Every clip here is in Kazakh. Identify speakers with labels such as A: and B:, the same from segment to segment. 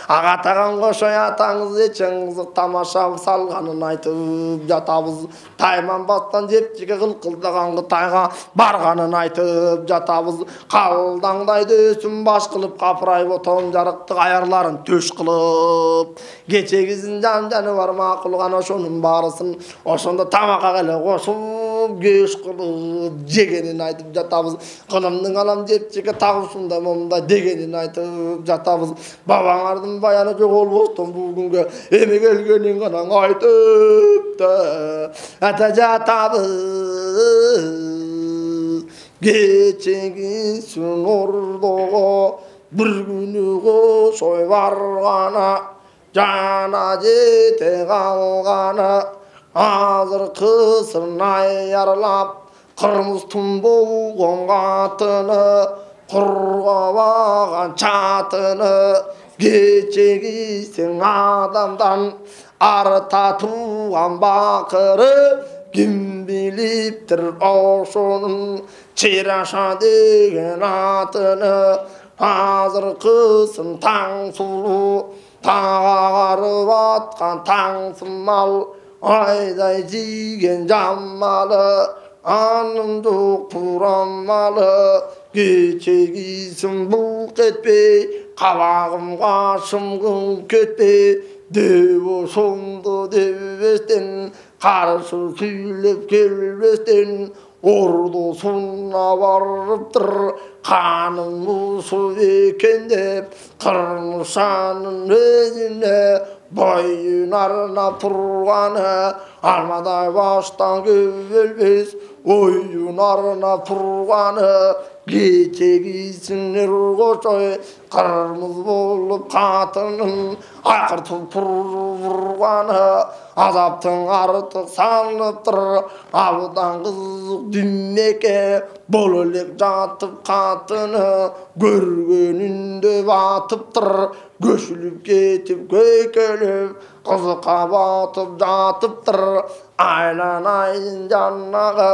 A: ағатаған қошай атаңыз етшіңіз тамаша салғанын айтып жатабыз. Тайман бастан жепчіге қылқылдаған тайға барғанын айтып жатабыз. Қалдаңдайды өсім баш қылып қапырайып отын жарықтық аярларын төш қылып. Кечегізін жан-жаны бар мақұлған ошоның барысын ошонда тамаққа келе қосып кеш қылып жегенін айтып жатабыз. Қылымның алам жепчіге тағушында момда дегенін айтып жатабыз. Бабаңардың баяны жоқ олбостон бұл күнге еме келгенін ғана айтып да жатабыз. Кечегісін ордоға бір күні қошой барғана жана жете қалғаны азыр қысырын аярлап қырмыз түн болған қатыны құрғабаған чатыны кечегісің адамдан арта туған бақыры кім біліптір ошонын Чираша деген атыны азыр қысын таң сұлу тағарып атқан таң сымал айдай жиген жаммалы анын жоқ турамалы кечегісін бұлқ етпей қабағым қашымғым кетпей деп ошонды дебестен қарсы күйлеп келбестен ордусуна барыптыр қаным ұшы екен деп қырмышанын өзіне бойын арнап тұрғаны армадай баштан көбелбес ойын арнап тұрғаны кечегісін қошой қырмыз болып қатынын ақыртып тұрғаны азаптың артық салынып тұр абыдан қызық дүниеге бол елек жатып қатыны көргенінде батып тұр көшіліп кетіп көйкелеп қызыққа батып жатып тұр айланайын жаннағы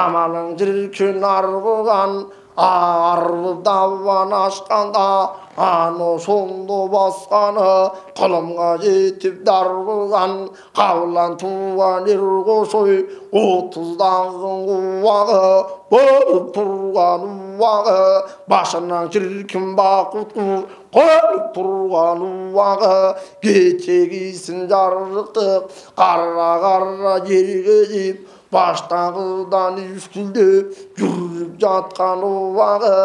A: амалың жүркен арбыған арылып даван ашқанда ано сонды басқаны қылымға жетіп дарбыған қабылан туған қошой 30-дағың уағы болып тұрған уағы башынан жүркен бақытты қойып тұрған уағы кечегісін жарықтық қара жерге деп баштағыдан үскілдеп жүріп жатқан уағы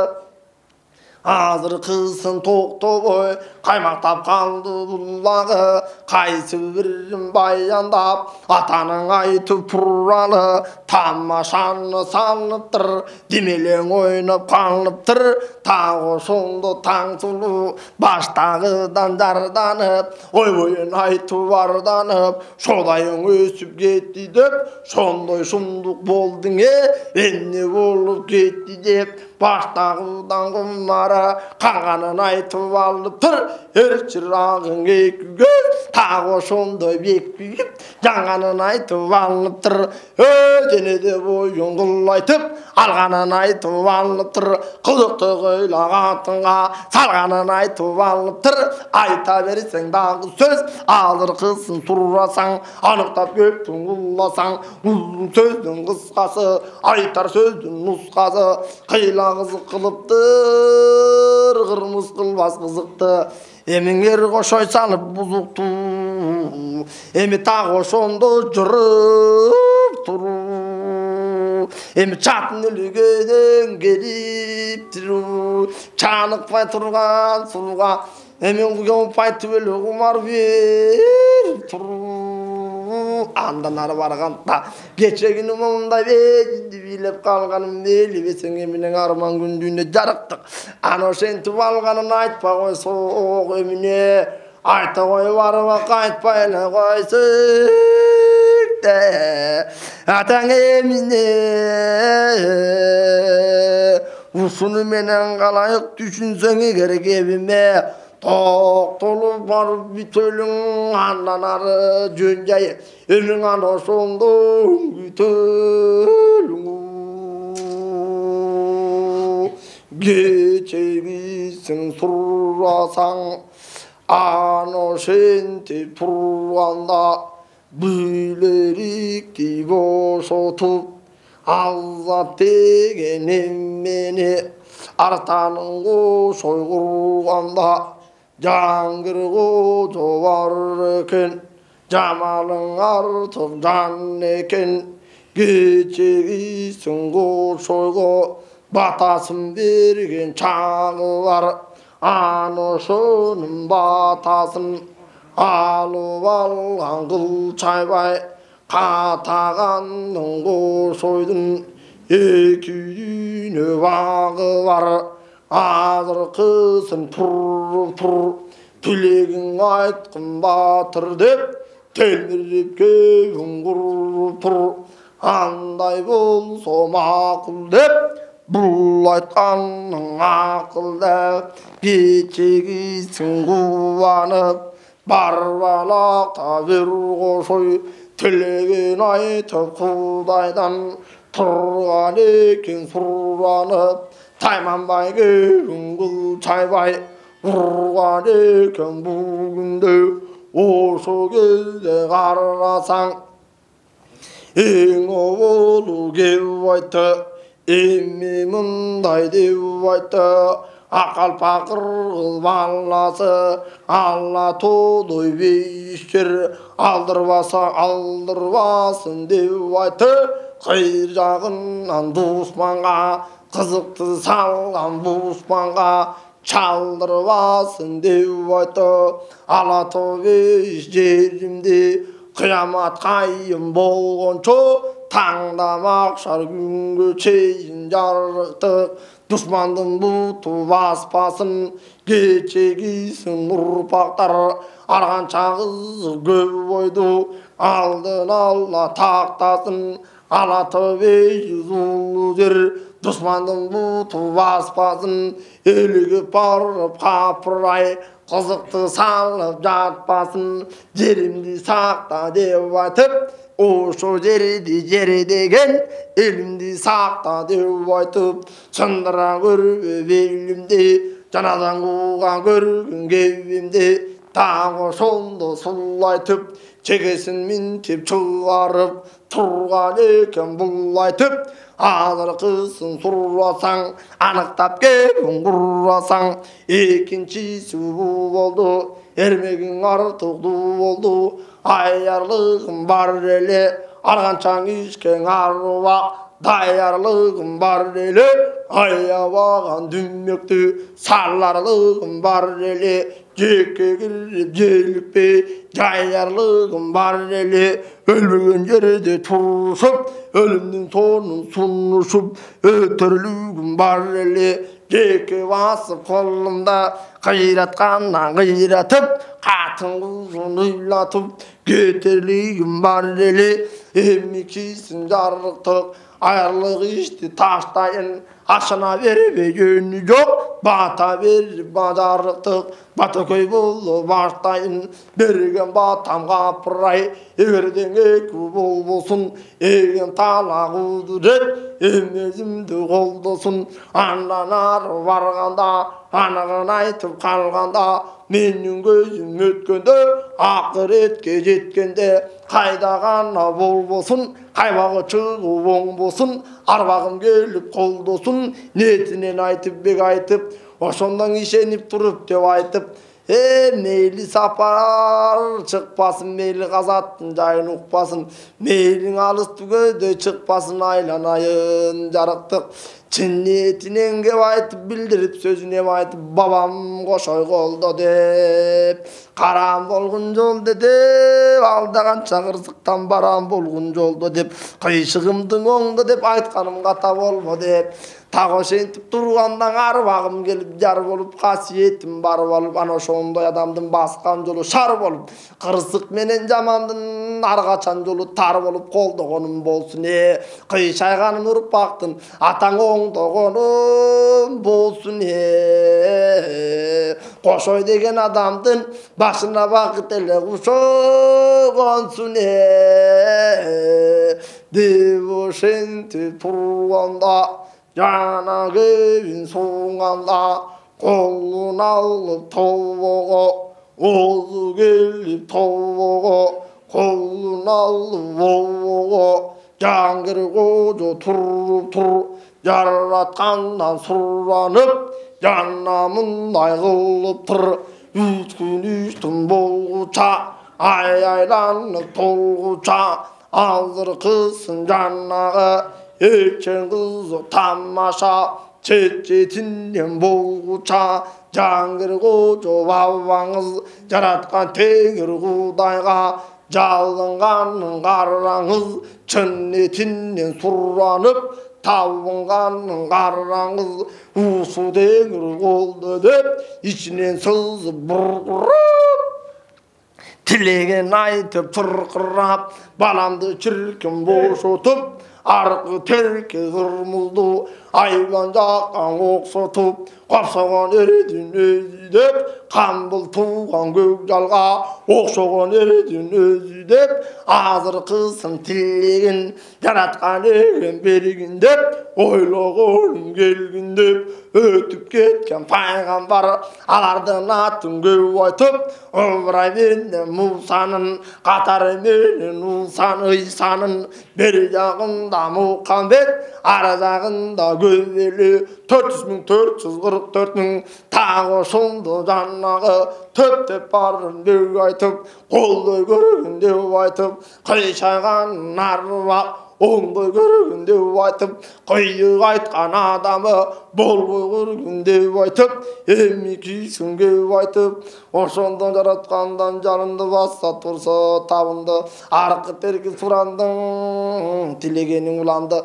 A: азыр қысын тоқтовой қаймақтап қалды бұлағы қайсы бірін баяндап атаның айтып туралы тамашаны салынып тұр демелең ойнап қалып тұр тағы сонды таң сұлу баштағыдан жарданып ой бойын айтып арданып шодайың өсіп кетті деп сондай сұмдық болдың не болып кетті деп баштағыдан құмары қанғанын айтып алып тұр ерчірағың екі көз тағы сондай бекпейіп жаңғанын айтып алып тұр өзіне де бойын құлайтып алғанын айтып алып тұр қызықты қойлағатынға салғанын айтып алып тұр айта берсең дағы сөз алыр қысын сұрасаң анықтап көптің ұласаң ұзын сөздің қысқасы айтар сөздің нұсқасы қила қызық қылыптыр қырмыз қылбас қызықты еміңер қошой салып бұзықты емі тағы ошонды жүріп тұру емі чатын үлгеден келіп тұру чанықпай тұрған сұлуға емен құйымпай түбелі құмар беріп тұру андан ары барғанда кечегіні мұндай бейді билеп қалғаным бейлі бесең емінің арман күндүйіне жарықтық ано шентіп алғанын айтпа қой соқ еміне айта қой барыма қайтпайлы қойсың атаң еміне ұсыны менен қалайық түсінсең егер кебіме тоқтолып барып бүтөлің андан ары жөн жайы елің ана сонды бүтөлің кечегісін сұрасаң 아노신티 불간다 물레리기 보소투 알라테게 님메니 알타는 고 솔굴간다 장그르고 조바르켄 자마는 아르톱 잔네켄 기치기 승고 솔고 바타슴 비르겐 창와르 아노서는 바타슴 알로발 한글 차이바이 가타간 고소이든 예규네 와그와르 아들 그슨 푸르푸르 빌리긴 아이튼 바트르뎁 텔미립게 웅구르푸르 안다이불 소마꿀뎁 불라이탄 아꿀뎁 기치기 승구와는 바르바락 다비르고소이 틀리긴 아이트 쿠다이단 터가니 킹수라는 타이만바이게 웅구 차이바이 우르가니 경북인데 오속에 가라상 잉어보루게 와이트 이미문 다이디 와이트 아칼파크르 발라서 알라토 도이비시르 알들바сын деуайты қиыржағын дұшпанға қызықты салған бұшпанға чалдырбасын деуайты алатобе жерімде қиямат қайым болғанша таңдамақ шар күнге шейін жарықтық дұшмандың бұты баспасын кечегейсін ұрпақтар арғаншағыз көп ойды алдын алла тақтасын алатөбе ұлы жер дұшмандың бұты баспасын елігіп барып қапырай қызықты салып жатпасын жерімді сақта деп айтып ошо жери деген элимди сакта деп айтып чындыра көрбө белимди жанадан кууган көргөн кебимди дагы ошондо сулайтып чегесин минтип чыгарып турган экен бул айтып азыркысын сурасаң аныктап кеп курасаң экинчиси бул болду эрмегиң артыктуу болду аярлыгым бар эле арганчаң ишкең арбак даярлыгым бар эле аябаган дүмөктү саларлыгым бар эле жекке кирип желикпей жаярлыгым бар эле өлмөгөн жерде турушуп өлүмдүн сонун сунушуп өтөрүлүгүм бар эле жеке басып колумда кыйраткандан кыйратып катын кызын ыйлатып кетерлигим бар эле эмикисин жарыктык аярлык ишти таштайын ашына бербей жөнү жок бата берип бажарыктык батакөй болуп баштайын берген батам капырай эгерден эки болбосун эген талак удурет эмезимди колдосун андан ары барганда анығын айтып қалғанда менің көзім өткенде ақыретке жеткенде қайда ғана болбосын қайбағы шығу оңбосын арбағым келіп қолдосын ниетінен айтып бек айтып ошондон ишенип туруп деп айтып мейли сапар чыкпасын мейли казаттын жайын укпасын мейлиң алыс түгөйдө чыкпасын айланайын жарыктык чын ниетинен кеп айтып билдирип сөзүнө айтып бабам кошой колдо деп карам болгон жолдо деп алдаганча кырсыктан барам болгон жолдо деп кыйшыгымдын оңдо деп айтканым ката болбо деп так ошентип тургандан арбагым келип жар болуп касиетим бар болуп ana ошондой адамдын баскан жолу шар болуп кырсык менен жамандын ар качан жолу тар болуп колдогонум болсун кыйшайганын урпактын атаң оңдогонум болсун кошой деген адамдын башына бакыт эле кушогонсун деп ошентип турганда жана кебин суңганда колун алып тобого 오수 келіп тоғы қолын алып оғы жаңғыр қожа тұр жаратқаннан сұранып жаннамындай қылып тұр үш күн үш түн болғуча айланып толғуча азыр қылсын жаннағы ертең қызық тамаша шет-шетінен болғуча жаңғыр қожа бабаңыз жаратқан теңір құдайға жалынғанын қараңыз шын етінен сұранып табынғанын қараңыз осы теңір болды деп ішінен сызып бұрқырап тілеген айтып тұрқырап баламды шіркін бошотып арқы терке қырмызды айбан жаққан оқсытып қапсаған ердің өзі деп қамбыл туған көкжалға оқшаған ердің өзі деп азыр қылсын тілегін жаратқан еген берген деп ойлағаным келгін деп өтіп кеткен пайғамбар алардың атын көп айтып ыбырайменен мұсаның қатарыменен исаның бер жағында мұқамбет ар жағында көбелі 400.444 мың тағы сонды жаннағы төптеп барын деп айтып қолдай көргін деп айтып қайшайған аруақ оңдай көргін деп айтып қиық айтқан адамы болбой көргін деп айтып емекейсің деп айтып ошондо жараткандан жанымды басса турса табынды аркы терки сурандың тилегениң уланды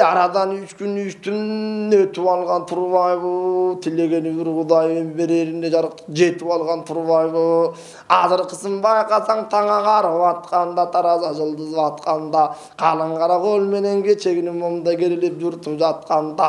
A: арадан 3 күн 3 түн өтүп алган турбайбы тилегени бир кудай берерине жарык жетип алган турбайбы азыркысын байкасаң таңга карап атканда тараза жылдыз атканда калың кара кол менен кечегини момда керилип журтуп жатканда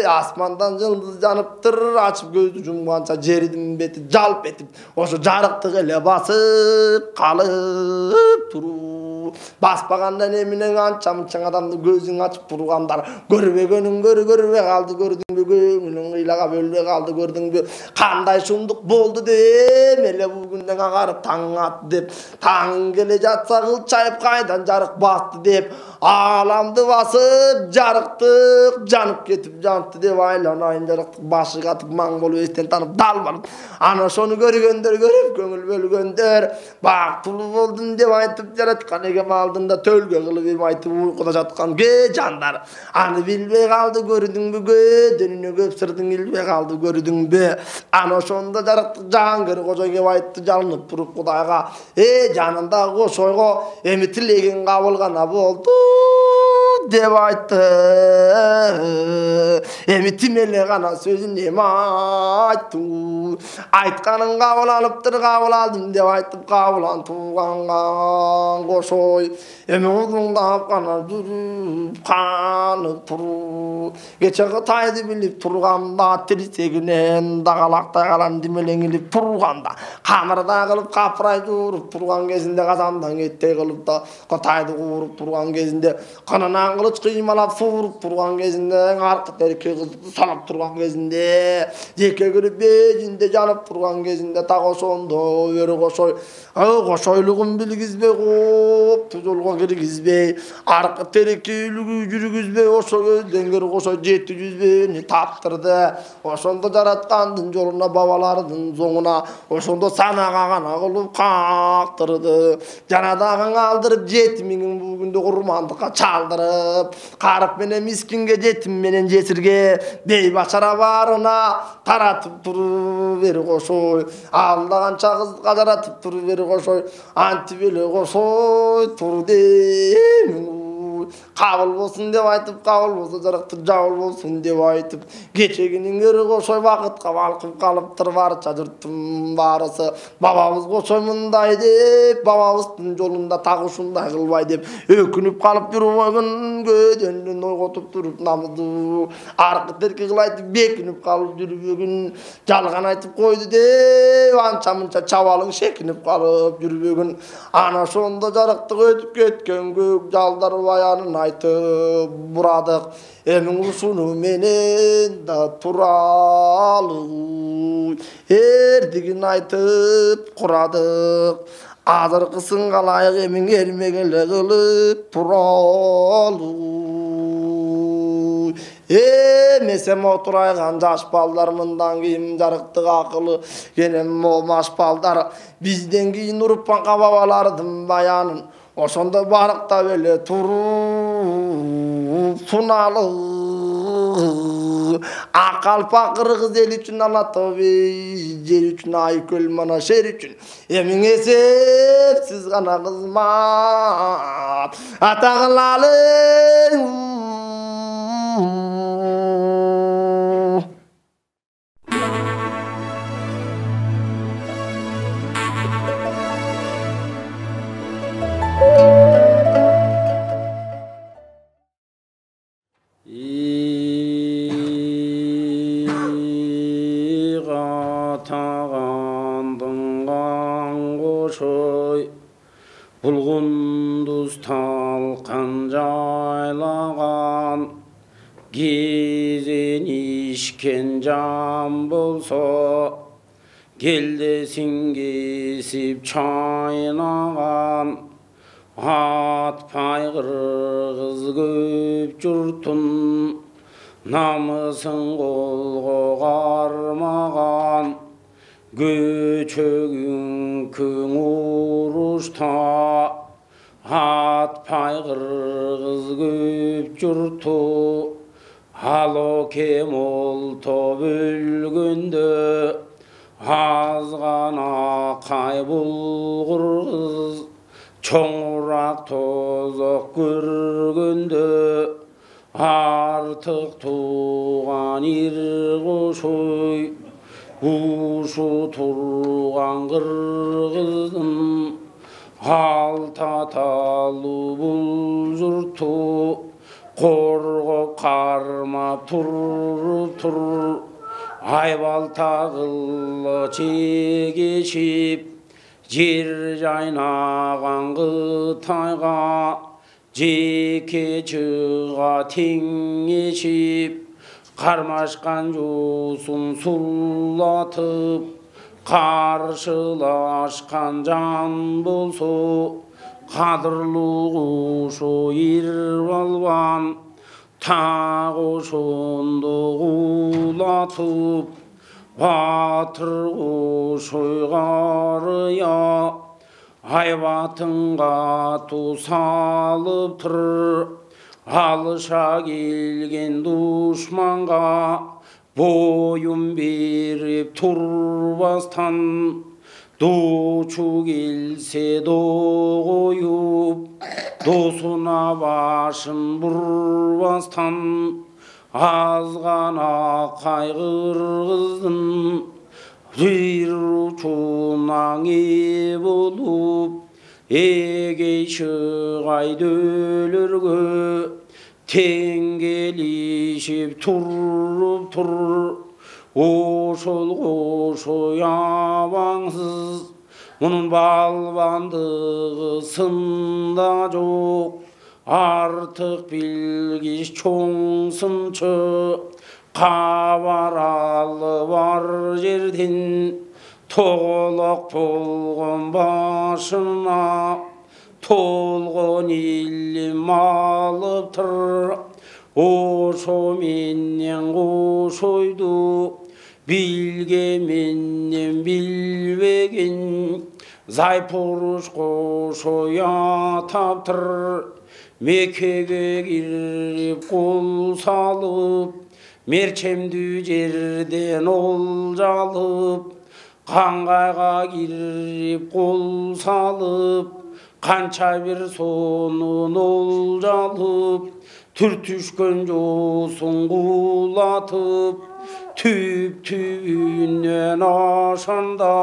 A: асмандан жылдыз жаныптыр ачып көздү жумганча жердин бети жалп этип ошо жарыктык эле басып калып туруу баспагандан эмне анча мынча адамды көзүн ачып тургандар көрбөгөнүң көрбөй калды көрдүңбү көңүлүң кыйлага бөлбөй калды көрдүңбү кандай шумдук болду деп эле бул күндөн агарып таң атты деп таң келе жатса кылчайып кайдан жарык басты деп аламды басып жарыктык жанып кетип жанты деп айланайын жарыктык башы катып маң болуп эстен танып дал барып ana ошону көргөндөр көрүп көңүл бөлгөндөр бактылуу болдум деп айтып жараткан эгем алдында төлгө кылып эми айтып уйкуда жаткан жандар аны билбей калды көрдүңбү дөнүнө көп сырдың билбей калды көрдүңбү ana ошондо жарыктык Жаангер кожо кеп айтты жалынып туруп Кудайга жанындагы кошойго эми тилегиң кабыл гана болду деп айтты эми тимеле гана сөзүн эми айттың айтканын кабыл алыптыр кабыл алдым деп айтып кабылан тууган кошой эми улуңдап гана жүрүп канып туруп кечеги тайды билип турганда тирсегинен дагалактай калам димелеңилип турганда камырда кылып капырай жууруп турган кезинде казандан кеттей кылып да тайды кууруп турган кезинде кынынан кылыч кыймалап сууруп турган кезинде аркы терке кызды салап турган кезинде жеке кирип бежинде жанып турган кезинде так ошондо бери кошой кошойлугун билгизбей кооптуу жолго киргизбей аркы терекелүүгү жүргүзбей ошо көздөн кери кошой 700 таптырды ошондо жараткандын жолуна бабалардын зоңуна ошондо санага гана кылып кактырды жанадагын алдырып 7000 бул күндө курмандыкка чалдырып карып менен мискинге жетим менен жесирге бейбачара баарына таратып туруп бери кошой алдаган кызга жаратып туруп бери кошой антип эле кошой турду кабыл болсун деп айтып кабыл болсо жарыктык жабыл болсун деп айтып кечегинин кери кошой бакытка балкып калыптыр барча журттун баарысы бабабыз кошой мындай деп бабабыздын жолунда так ушундай кылбай деп өкүнүп калып жүрүп койгон көдөнүн ойготуп туруп намызды аркы терки кылайтып бекинип калып жүрбөгүн жалган айтып койду деп анча мынча чабалың шекинип калып жүрбөгүн ana ошондо жарыктык өтүп кеткен көк жалдар баян барганын айтып бурадык эмиң ушуну менен да туралы эрдигин айтып курадык азыркысынга ылайык эмиң эрмегеле кылып туралы эмесем отурайган жаш балдар мындан кийин жарыктык акылы кенен момаш балдар бизден кийин урупанга бабалардын баянын ошондо барктап эле туруп суналы акалпак кыргыз эл үчүн ана тобы жер үчүн айкөл мана шер үчүн эмиң эсепсиз гана кызмат ата кылалы
B: Bulgunduz talkan jaylagan gezen işken jam bolsa geldesin kesip çaynagan atpay kırgız köp jurtun namısın kolgo karmagan göçөгүн күң урушта атпай кыргыз көп журту ало кем олто бөлгөндө аз гана кай булгур кыз чоңураак тозок көргөндө артык тууган ир кошой ушу турган кыргыздын алтаталуу бул журту коргоп кармап туруптур айбалта кылла чегешип жер жайнаган кытайга жеке чыга теңешип кармашкан жуусун суллатып каршылашкан жан болсо кадырлуу кушу ир балбан так ошондо куулатып батыр кушой карыя айбатынга ту салыптыр алыша келген душманга боюн берип турбастан дучу келсе до коюп досуна башын бурбастан аз гана кайгыргыздын бир учунан ээ болуп эгей чыгай дөөлөргө тең келишип туруптур ошол кошой абаңсыз мунун балбандыгы сында жок артык билгич чоң сынчы кабар алып бар жерден тоголок болгон башына толгон илим алыптыр ошо менен кошойду билге менен билбеген зайпуруш кошой атаптыр мекеге кирип кол салып мерчемдүү жерден олжалып каңгайга кирип кол салып канча бир сонун олжалып түртүшкөн жоосун куулатып түп түбүнөн ашанда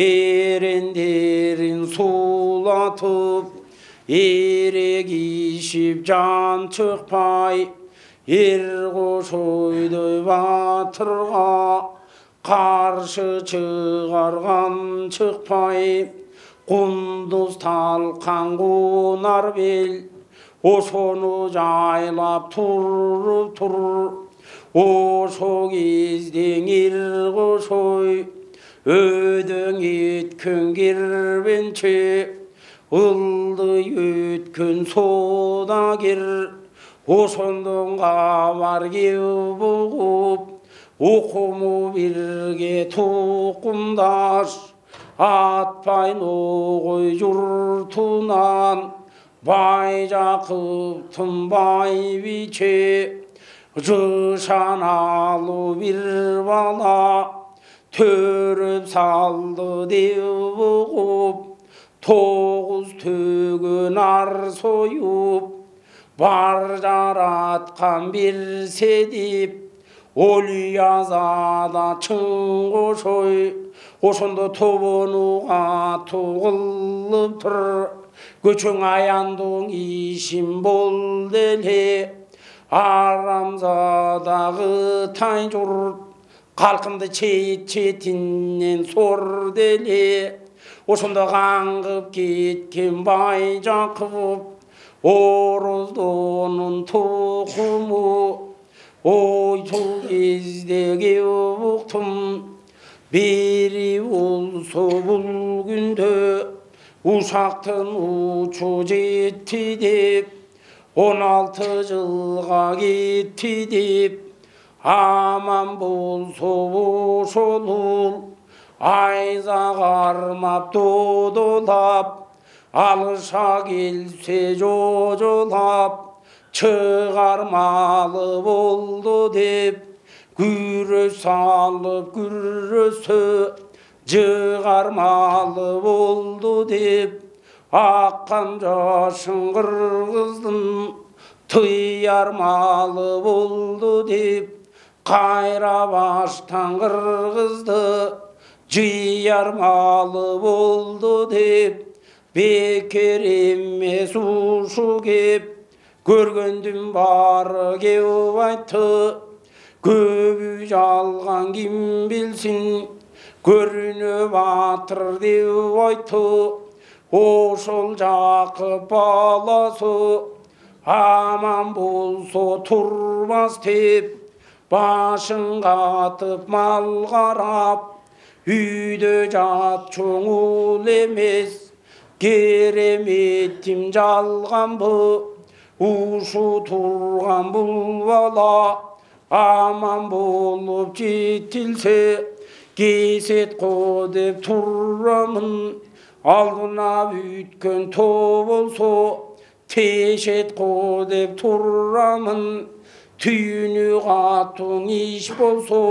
B: эрендерин суулатып эрегишип жан чыкпай эр кошойдой батырга каршы чыгарган чыкпай кундуз талкан кунар бел ошону жайлап туруп тур ошо кезден иркошой өдөң еткөн кирбенче ылдый өткөн соодагер ошондон кабар кеп угуп укуму бирге тукумдаш атпай ногой журтунан бай Жакыптын байбиче жышаналуу бир бала төрөп салды деп угуп тогуз төгөн ар союп бар жараткан берсе деп Олиязада чың кошой ошондо тобонуга тугулуп тур көчөң аяндың ишин болду эле арамзадагы тай журт калкымды четинен сорду эле ошондо каңгып кеткен бай Жакып ороздонун тукуму ой сол кездеги уктум бери болсо бул күндө ушактын учу жетти деп 16 жылга кетти деп аман болсо ошол айза кармап додолап алыша келсе жожолап чыгармалы болду деп күрөш салып күрөсө жыгармалы болду деп аккан жашын кыргыздын тыярмалы болду деп кайра баштан кыргызды жыярмалы болду деп бекер эмес ушу кеп көргөндүн бары кеп айтты көбү жалган ким билсин көрүнө батыр деп айтты ошол Жакып баласы аман болсо турбас деп башын катып мал карап үйдө жат чоң уул эмес кереметтим жалганбы ушу турган бул бала аман болуп жетилсе кесет ко деп турамын алдына бүткөн тоо болсо тешет ко деп турамын түйүнү катуң иш болсо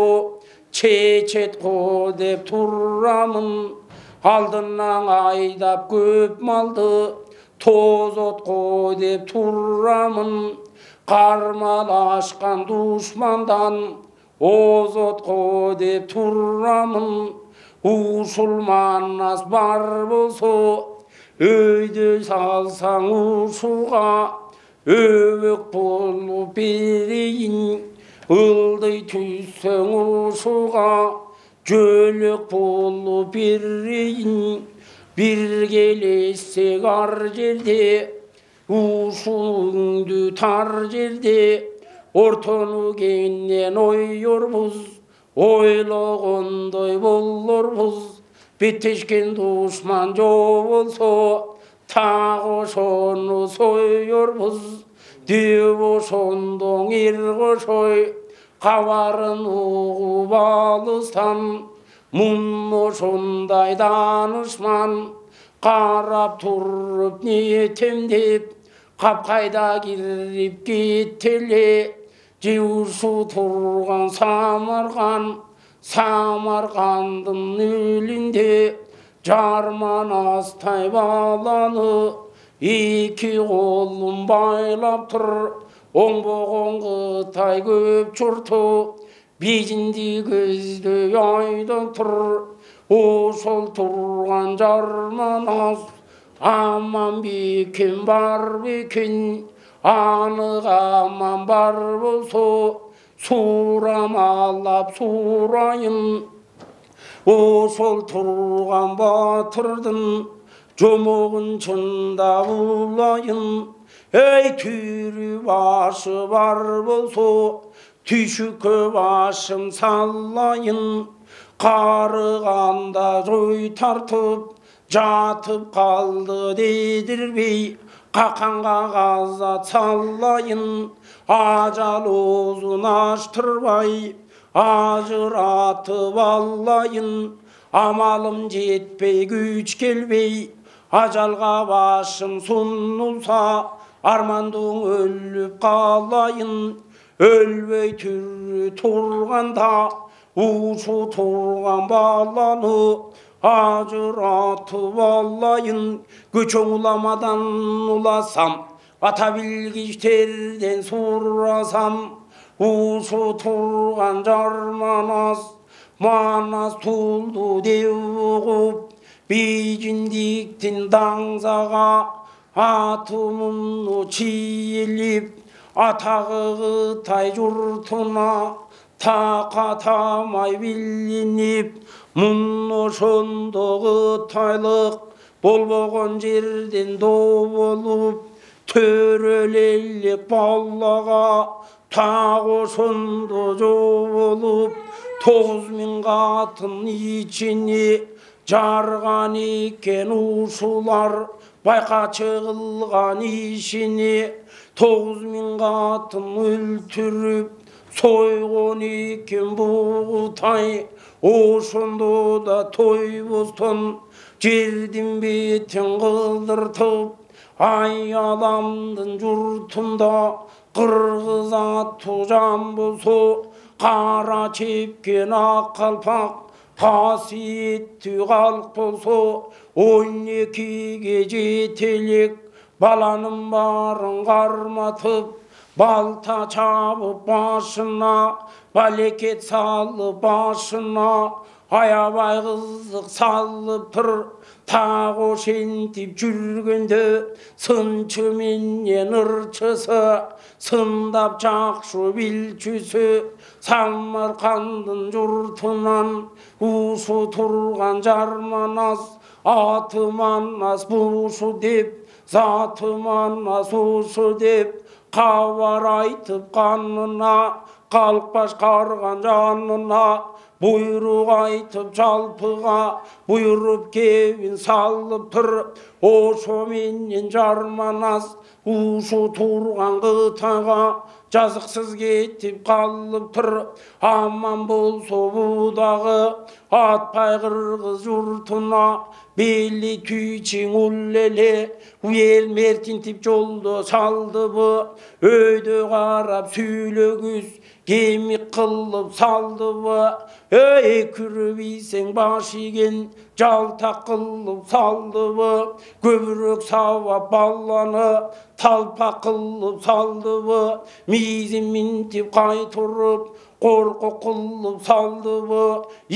B: чечет ко деп турамын алдынан айдап көп малды тозот ко деп турамын кармалашкан душмандан озот ко деп турамын ушул манас бар болсо өйдө салсаң ушуга өбөк болуп берейин ылдый түссөң ушуга жөлөк болуп берейин биргелешсек ар жерде ушуңду тар жерде ортону кенен ойорбуз ойлогондой болорбуз битишкен душман жок болсо так ошону соyorбуз деп ошондон иркошой кабарын угуп алыстан мун ошондой данышман карап туруп нетем деп капкайда кирип кетеле же ушу турган Самаркандын элинде жарманастай баланы эки колун байлап тур оңбогон Кытай көп журту бижинди көздөй айдап тур ошол турган жарманас аман бекен бар бекен анық аман бар болсо сурамалап сурайын ошол турган батырдын 조목은 천다 불러인 ey türü başı var bolso tüşükö başım sallayın qarıganda joy tartıp jatıp kaldı dedirbey qaqanqa qazat sallayın ajal uzun açtırmay ajıratıp allayın amalım жетпей güç gelbey ajalga başım sunulsa armandың өліп қалайын өлбей түрі тұрғанда ушу тұрған баланы ажыратып алайын көчөң уламадан уласам ата билгичтерден сурасам ушу тұрған жарманас манас тулду деп угуп бейжиндиктин даңзага атымын чиелип атағы қытай жұртына тақатамай билинип мұн ошондо қытайлық болбогон жерден до болуп төрөлелик баллага так ошондо жо болуп 9000 катын ичине жарган экен ушулар байқачы қылған ишіне 9000 қатын өлтіріп сойған екен бұғытай ошондо да той бостон жердин бетин кылдыртып аяламдын журтунда кыргыз аты жан болсо кара чепкен ак калпак қасиетті халық болсо 12-ге жетелек баланың барын қарматып балта чабып башына балекет салып башына аябай қызық салып тұр тақ ошентип жүргенде сынчы менен ырчысы сындап жакшы билчүсү Самаркандын журтунан ушу турган жарманас аты манас бушу деп заты манас ушу деп кабар айтып канына калкпаш карган жанына буйрук айтып жалпыга буйруп кебин салып тур ошо менен жарманас ушу турган кытайга жазыксыз кетип калып тур аман болсо будагы атпай кыргыз журтуна бели түйчиң ул эле эл мертинтип жолдо салдыбы өйдө карап сүйлөгүз кемик кылып салдыбы эй күрбийсең баш иген жалтак кылып салдыбы көбүрөөк сабап баланы талпак кылып салдыбы мийизин минтип кайтырып коркок кылып салдыбы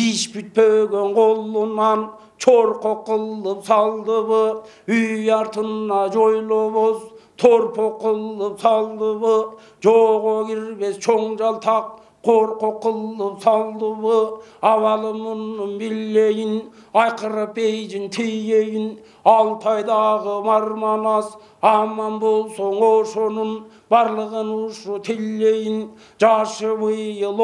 B: иш бүтпөгөн колунан чоркок кылып салдыбы үй артына жойлобоз торпок кылып салдыбы жого кирбес чоң жалтак коркок кылып салдыбы абалы мунун билейин айкырып эйжин тийейин Алтайдагы марманас аман болсоң ошонун барлыгын ушу тилейин жашы быйыл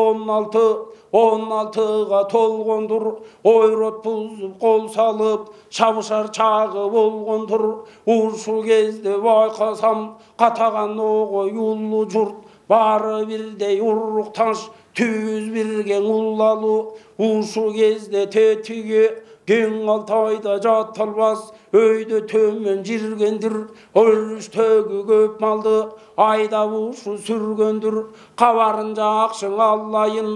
B: 16-га толгондур ойрот бузуп кол салып шабышар чагы болгондур ушу кезде байкасам катаган ого юлу журт бары бирдей урук таш түз бирген уллалуу ушу кезде тетиги кең Алтайда жаталбас өйдө төмөн жиргендир өрүштөгү көп малды айдап ушу сүргөндүр кабарын жакшың аллайын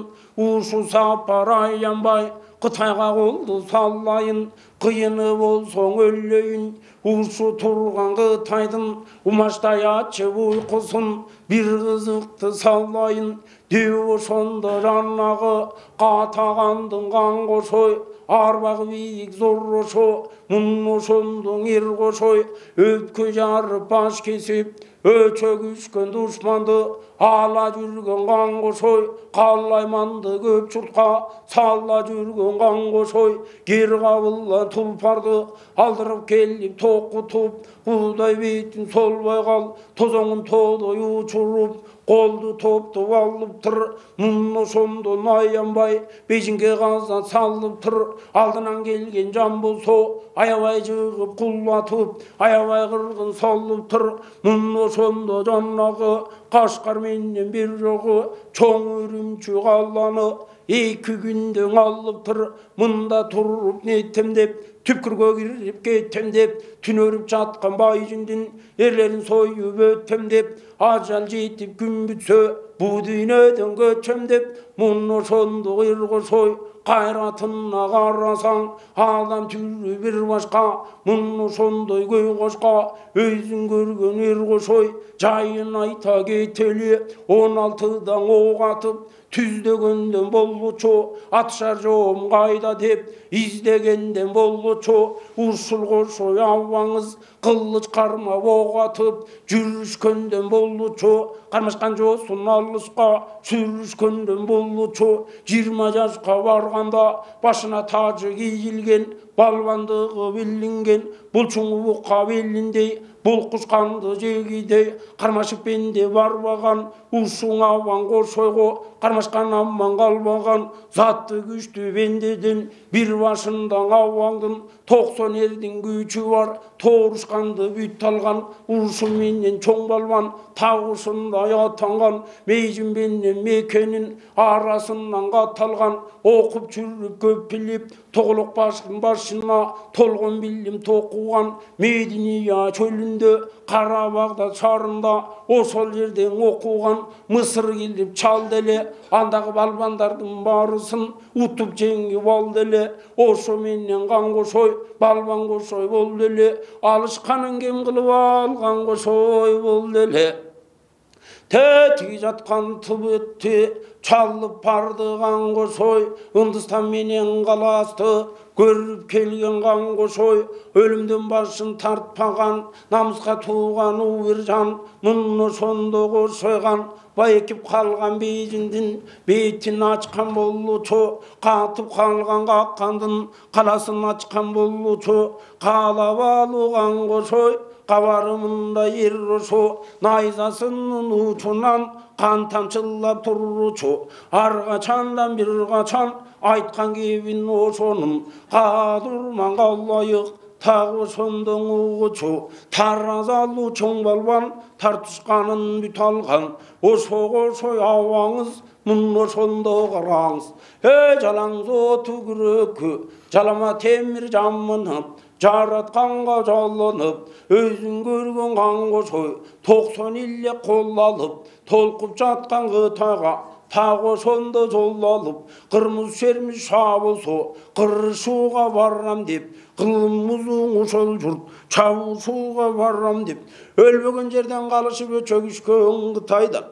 B: ушу сапар аянбай Кытайга колду саллайын кыйыны болсоң өлөйүн ушу турган Кытайдын умаштай ачып уйкусун бир кызыкты саллайын деп ошондо жанагы катагандын кан кошой арбагы бийик зор ошо мун ошондоң эр кошой өткө жарып баш кесип өчөгүшкөн душманды ала жүргөн кан кошой калайманды көп журтка салла жүргөн кан кошой кир кабылган тұлпарды алдырып келіп тоқытып, құдай бетін солбай қал, тозоңын тодай ұшырып, қолды топты алып тұр, мұны сонды наянбай, бейжінге қаза салып тұр, алдынан келген жан болса, аябай жығып құлатып, аябай қырғын салып тұр, мұны сонды жаннағы, қашқар менен бір жоғы, чоң үрімші қаланы, екі күндің алып тұр, мұнда тұрып неттім деп, түпкірге кіріп кеттім деп, түн өріп жатқан бай жүндін ерлерін сойып өттім деп, ажал жетіп күн бүтсе, бұл дүниеден көтсем деп, мұны сонды қырғы сой, қайратына қарасаң, адам түрі бір башқа, мұны сондай көй қошқа, өзің көрген ерғы сой, жайын айта кетелі, 16-дан оқ атып, түздегенден болғычу, атшар жоғым қайда деп, издегенден болғычу, ұршыл қошой ауаңыз, қылыш қарма оқ атып, жүрішкенден болғычу, қармашқан жосын алысқа, сүрішкенден болғычу, 20 жасқа барғанда, башына тажы киілген, балбандығы білінген, бұлшың ұққа беліндей, бұл құшқанды жегидей, қармашықпен де барбаған, ұшың ауан қоршойғы, қармашқан аман қалбаған, затты күшті бендеден, бір башындан ауаңдың, 90 ердің күші бар, торышқанды бүт алған, ұшың менен чоң балбан, тағышындай атанған, мейжінбенен мекенін арасынан қаталған, оқып жүріп көп біліп, тоғылық башқын башына толғын білім тоқуған, Мединия чөлінде, Қарабағда шарында, осол жерден оқуған, Мысыр келіп чалделе, андағы балбандардың барысын ұтып жеңіп алделе, ошо менен қан қошой, балбан қошой болделе, алышқанын кем қылып алған қошой болделе. Тәтігі жатқан түбітті, чалып бардыған қошой, Үндістан менен қаласты, көріп келген қан қошой, өлімден башын тартпаған, намысқа туған уыр жан, мұны сонды қошойған, байекіп қалған бейжіндін, бетін ашқан болучу, қатып қалған қаққандың, қаласын ашқан болучу, қалап алуған қошой, қабарымында еррушу, найзасының ұшынан қан тамшылап тұручу, арғачандан бір қачан айтқан кебін ошоным, қадырман қалайық, тағы сондың ұғычу, таразалу чоң балбан, тартышқанын бүт алған, ошой ауаңыз, мұны сонда қараңыз. Жалаңыз оты күрөкі, жалама темір жамынып, жаратқанға жалынып, өзің көрген қан қошой, 90 илле қол алып, толқып жатқан қытайға, тағы сонда жол алып, қырмыз шерміз шабылсо, қыршуға барам деп, қылымызың ұшыл жұрт, шабылсуға барам деп, өлбеген жерден қалышып өчөгішкен Қытайда.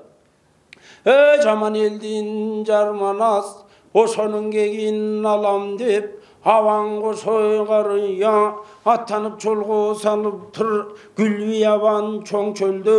B: Жаман елден жарман ас, ошоның кегін алам деп, аван қошой қарыя, аттанып жолға салып тұр, гүлбиябан чоң чөлді,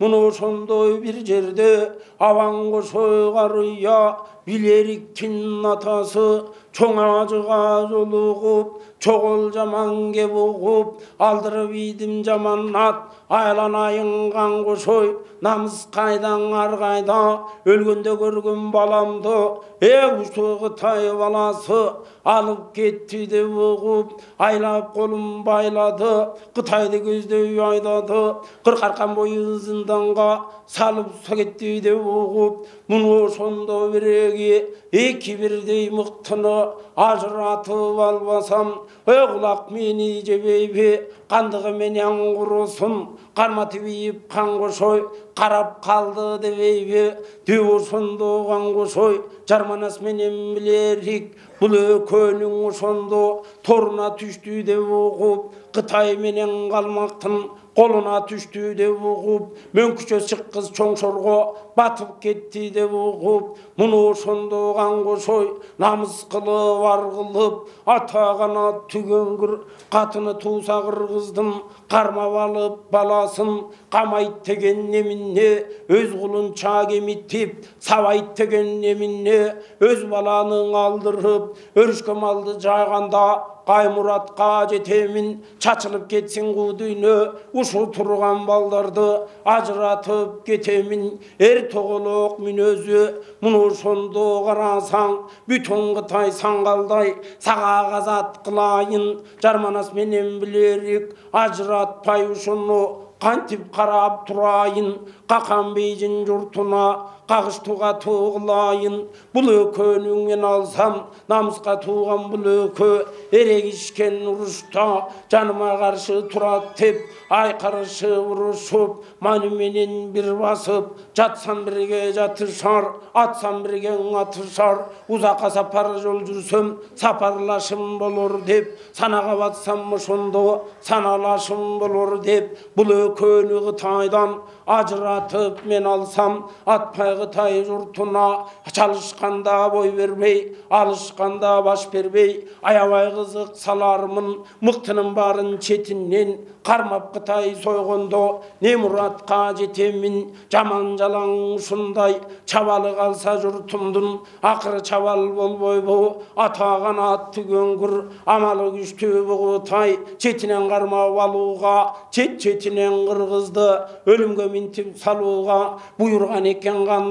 B: мұны сондай бір жерде, аван қошой қарыя, билериктин атасы, чоң ажыға жолығып, чоғыл жаман кеп оғып, алдырып идім жаман ат, айланайын қан қошой, намыс қайдан арғайда, өлгенде көрген баламды, ұшты Қытай баласы, алып кетті деп оғып, айлап қолым байлады, Қытайды көздей айдады, қырқарқан бойы зынданға салып кетті деп оғып, мұны сонда біреге, екі бірдей мықтыны ажыратып албасам, құлақ мені жебейбе, қандығы менен құрысын, қарматы бейіп қан қошой, қарап қалды дебейбе, деу сонды қан қошой, жарманас менен білерік, бұл өкөнің сонды торына түшті деп оғып, Қытай менен қалмақтың қолына түшті деп оғып, мөңкіше шыққыз чоңшорға батып кетті деп оғып, мұны сонды қан қошой, намыс қылып арғылып, атағана түгенгір, қатыны туса қырғыздым, қармап алып баласын, қамайт деген немінне, өз құлын чаг еметтеп, сабайт деген немінне, өз баланың алдырып, өрішке малды жағанда, Каймуратка жетемин, чачылып кетсин кудүйнө, ушу турган балдарды ажыратып кетемин. Эр тоголок мүнөзү, муну ошондо карасаң, бүтүн Кытай саңгалдай, сага казат кылайын, жарманас менен билерик, ажыратпай ушуну кантип карап турайын, какан бейжин журтуна кагыштууга туугулайын. Бул экөөнү мен алсам, намыска тууган бул экөө эрегишкен урушта жаныма каршы турат деп, айкырышып урушуп, мани менен бир басып, жатсам бирге жатышар, атсам бирге атышар, узакка сапар жол жүрсөм сапарлашым болор деп, санага батсам ошондо саналашым болор деп, бул экөөнү Кытайдан ажыратып мен алсам, атпай Кытай журтуна чалышканда бой бербей, алышканда баш бербей, аябай кызык салармын. Мыктынын барын четинен кармап Кытай сойгондо не муратка жетемин. Жаман жалаң ушундай чабалы калса журтумдун, акыры чабал болбойбу, атаган атты көңгүр, амалы күчтүү бу Кытай четинен кармап алууга, четинен кыргызды өлүмгө минтип салууга буйрган экен кандары.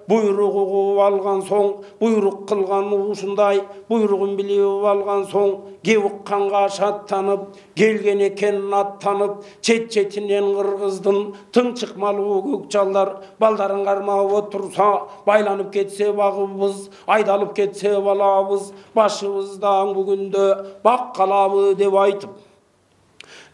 B: Буйрук угуп алган соң, буйрук кылган ушундай, буйругун билип алган соң, кеп укканга шаттанып, келген экен аттанып, четинен кыргыздын тынчык малуу көк жалдар балдарын кармап отурса, байланып кетсе багыбыз, айдалып кетсе балабыз, башыбыздан бүгүндө бак калабы деп айтып,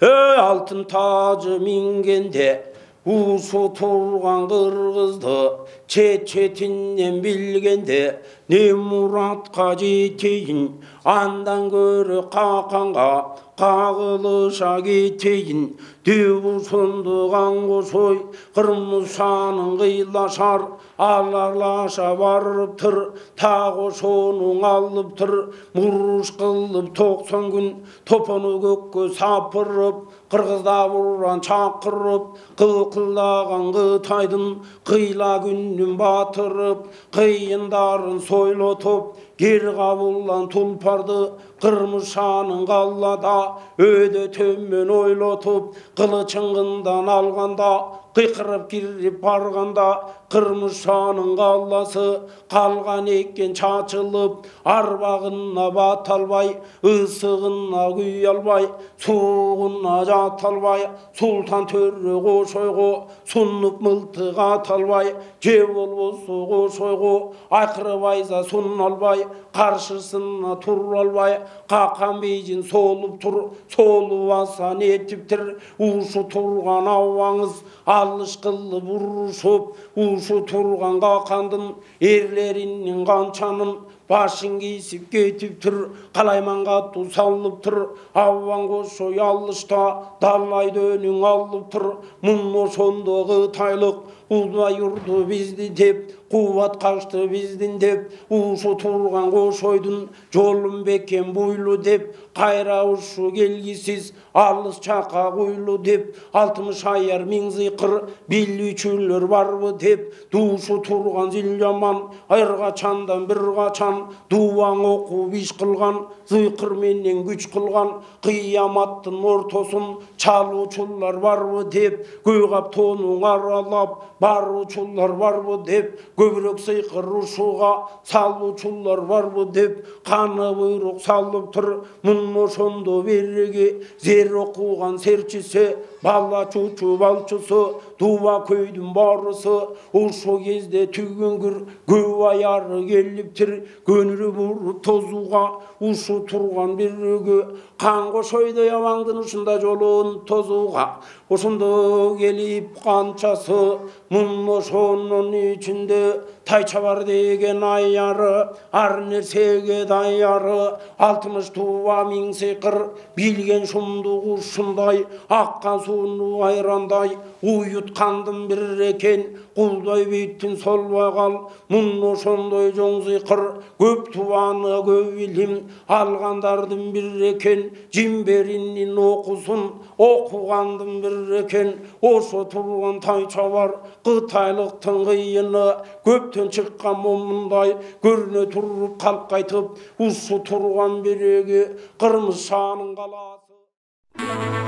B: алтын тажы мингенде ушу турган кыргызды четинен билгенде не муратка жетейин, андан көрө каканга кагылыша кетейин деп ушондуган кошой кырмышанын кыйлашар, аларлаша барыптыр, так ошонун алыптыр, муруш кылып 90 күн топону көккө сапырып, кыргызда буран чакырып, кылкылдаган Кытайдын кыйла күнүн батырып, кыйындарын сойлотуп, кер кабылган тулпарды кырмышанын каллада өйдө төмөн ойлотуп, кылычыңгындан алганда, кыйкырып кирип барганда, кырмышанын калласы калган экен чачылып, арбагына бата албай, ысыгына күй албай, суугуна жата албай, султан төрө кошойго сунуп мылтык ата албай, же болбосо кошойго айкырып айза суна албай, каршысына тура албай, какан бейжин солуп тур, солуп асан этиптир, ушу турган абаңыз алыш кылып урушуп, ушу турган какандын эрлеринин канчанын башын кийип кетиптир, калайман катуу салыптыр, абаң кошой алышта далай дөнүң алыптыр. Мун ошондо Кытайлык улай урду бизди деп, кубат качты биздин деп, ушу турган кошойдун жолун бекен буйлу деп, кайра ушу келгисиз алыс чака куйлу деп, 60 аяр миң зыйкыр билүүчүлөр барбы деп, душу турган зил жаман айырга чандан бир качан, дубаң окуп иш кылган, зыйкыр менен күч кылган, кыяматтын ортосун чалуучулар барбы деп, көй каптоонун аралап баруучулар барбы деп, көбүрөөк сыйкыр ушуга салуучулар барбы деп, каны буйрук салыптыр. Мун ошондо береги зер окуган серчисе, бала чучу балчусу, дуба көйдүн барысы, ошо кезде түгөнгүр көп аяры келиптир, көнүрү буруп тозууга, ушу турган бирөөгө кан кошойдой абаңдын ушунда жолун тозууга, ошондо келип канчасы. Мун ошонун ичинде тайча бар деген аяры, ар нерсеге даяры, 60 туба миң сыйкыр билген шумду ушундай аккан сууну айрандай уюткандым бир экен кулдай биттин солбой кал муну ошондой жоң зыйкыр көп тубаны көп илим алгандардын бир экен жимберинин окусун окугандын бир экен ошо турган тайча бар кытайлыктын кыйыны көптөн чыккан момундай көрүнө туруп калкайтып ушу турган биреги кырмыз шаанын калаасы